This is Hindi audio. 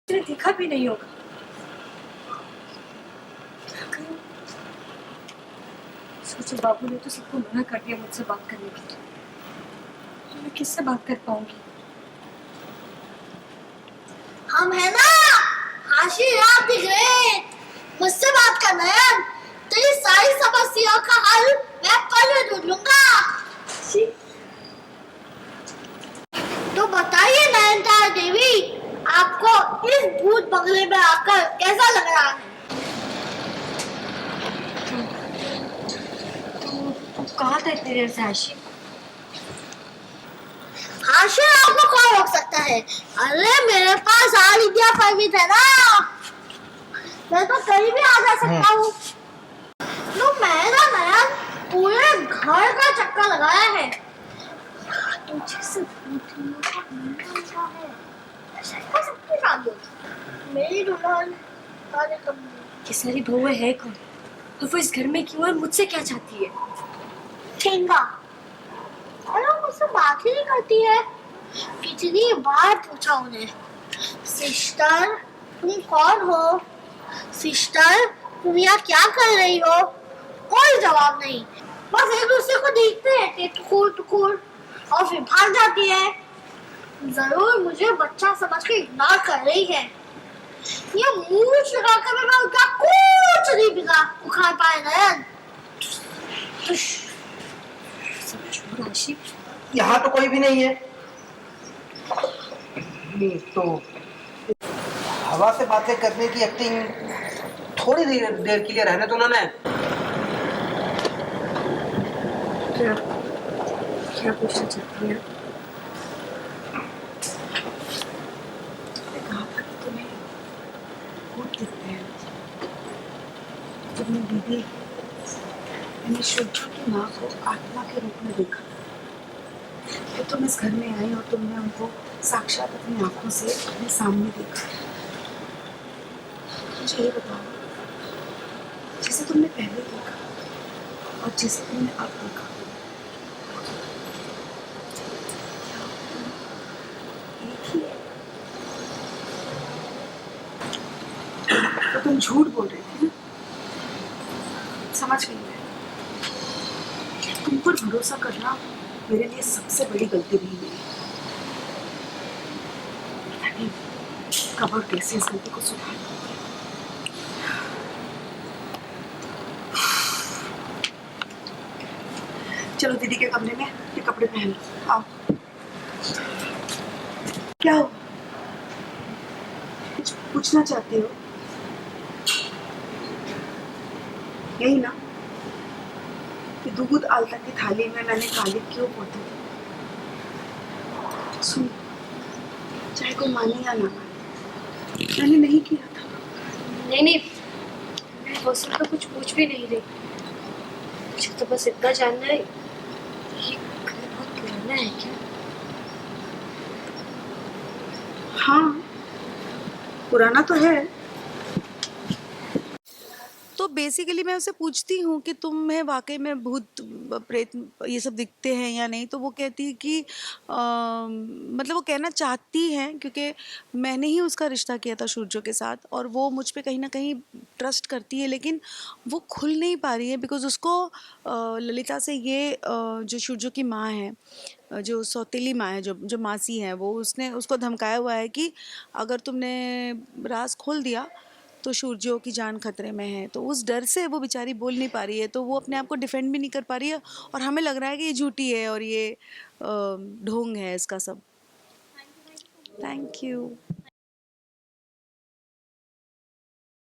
तुमने देखा भी नहीं होगा। सोचो बाबू ने तो सबको मना कर दिया मुझसे बात करने के लिए, तो मैं किससे बात कर पाऊंगी? हम है ना, हाशिर आप द ग्रेट। मुझसे बात कर नयन, तेरी सारी समस्याओं का हल मैं पल में ढूंढ लूंगा। तो बताइए नयनतारा देवी, आपको इस भूत बंगले में आकर कैसा लग रहा है? तो कहाँ था इतनी देर से हाशिर? हाशिर आपको कौन रोक सकता है? अरे मेरे पास ऑल इंडिया परमिट है ना, मैं तो कहीं भी आ जा सकता हूँ। तो मैं ना नयन पूरे घर का चक्कर लगाया है। तुझे से भूतियों का मिलना है, ऐसा सब कुछ आ गया। मेरी दुल्हन तारे कम ये सारी बहुएं है कौन? और वो इस घर में क्यों है? मुझसे क्या चाहती है? ठेंगा, अरे मुझसे बात ही नहीं करती है। कितनी बार पूछा उन्हें, सिस्टर तुम कौन हो? सिस्टर तुम यहाँ क्या कर रही हो? कोई जवाब नहीं, बस एक दूसरे को देखते रहते टुकुर टुकुर और फिर भाग जाती है। जरूर मुझे बच्चा समझ के इग्नोर कर रही है। ये मुंह चुराकर मैं उनका कुछ नहीं बिगा उखाड़ पाए नयन। समझो राशि, यहाँ तो कोई भी नहीं है। तो हवा से बातें करने की एक्टिंग थोड़ी देर के लिए रहने दो ना। क्या पूछना चाहती है? कहा था कि तुम्हें भूत दिखते हैं। तुमने दीदी यानी शुद्धू की माँ को आत्मा के रूप में देखा। तो तुम इस घर में आई और तुमने उनको साक्षात अपनी आंखों से अपने सामने देखा। मुझे ये बताओ, जैसे तुमने पहले देखा और जैसे तुमने अब देखा, एक ही है? तो तुम झूठ बोल रही थी ना? समझ गई मैं। तुम पर भरोसा करना मेरे लिए सबसे बड़ी गलती रही है। कब और कैसे इस गलती को सुधार? चलो दीदी के कमरे में ये कपड़े पहन लो, आओ। क्या हो? कुछ पूछना चाहती हो? यही ना कि दूध आलता की थाली में मैंने काली क्यों पोती? सुन, चाहे कोई माने या ना माने, मैंने नहीं किया था। नहीं, मैं वो सब तो कुछ पूछ भी नहीं रही। मुझे तो बस इतना जानना है, ये घर बहुत पुराना है क्या? हाँ, पुराना तो है। तो बेसिकली मैं उसे पूछती हूँ कि तुम्हें वाकई में भूत प्रेत ये सब दिखते हैं या नहीं, तो वो कहती है कि मतलब वो कहना चाहती हैं क्योंकि मैंने ही उसका रिश्ता किया था सूर्य के साथ और वो मुझ पे कहीं ना कहीं ट्रस्ट करती है, लेकिन वो खुल नहीं पा रही है बिकॉज उसको ललिता से ये जो सूर्य की माँ है, जो सौतेली माँ है, जो मासी है, वो उसने उसको धमकाया हुआ है कि अगर तुमने राज खोल दिया तो सूर्यों की जान खतरे में है। तो उस डर से वो बेचारी बोल नहीं पा रही है, तो वो अपने आप को डिफेंड भी नहीं कर पा रही है और हमें लग रहा है कि ये झूठी है और ये ढोंग है इसका सब। Thank you.